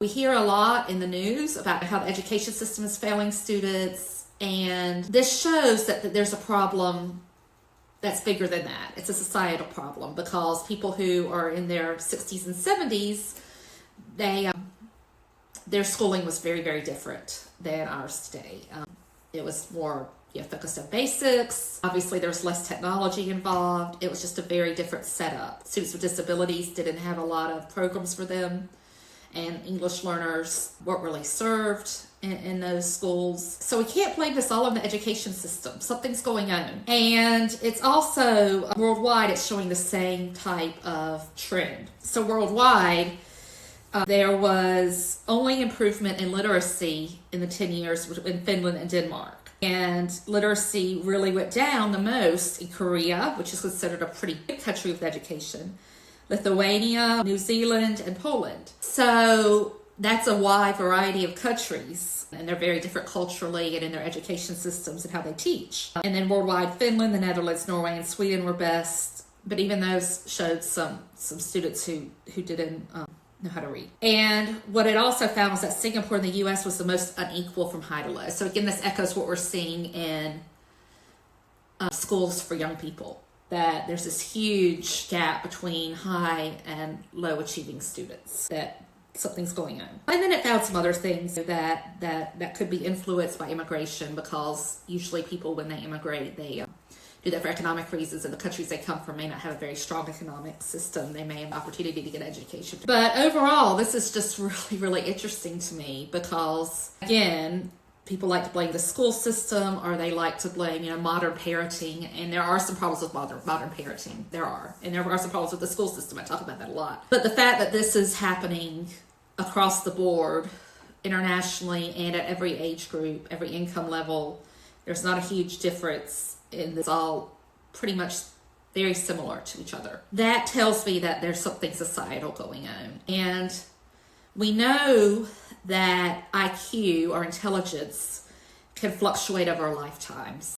We hear a lot in the news about how the education system is failing students, and this shows that there's a problem that's bigger than that. It's a societal problem because people who are in their 60s and 70s, their schooling was very, very different than ours today. It was more focused on basics. Obviously, there was less technology involved. It was just a very different setup. Students with disabilities didn't have a lot of programs for them, and English learners weren't really served in those schools. So we can't blame this all on the education system. Something's going on. And it's also, worldwide, it's showing the same type of trend. So worldwide, there was only improvement in literacy in the 10 years in Finland and Denmark. And literacy really went down the most in Korea, which is considered a pretty big country with education, Lithuania, New Zealand, and Poland. So that's a wide variety of countries, and they're very different culturally and in their education systems and how they teach. And then worldwide, Finland, the Netherlands, Norway, and Sweden were best, but even those showed some students who didn't know how to read. And what it also found was that Singapore and the US was the most unequal from high to low. So again, this echoes what we're seeing in schools for young people, that there's this huge gap between high and low achieving students, that something's going on. And then it found some other things that could be influenced by immigration, because usually people, when they immigrate, they do that for economic reasons, and the countries they come from may not have a very strong economic system. They may have an opportunity to get education. But overall, this is just really, really interesting to me because, again, people like to blame the school system, or they like to blame, modern parenting. And there are some problems with modern parenting. There are. And there are some problems with the school system. I talk about that a lot. But the fact that this is happening across the board, internationally, and at every age group, every income level, there's not a huge difference in this. All pretty much very similar to each other. That tells me that there's something societal going on. And we know that IQ, or intelligence, can fluctuate over lifetimes.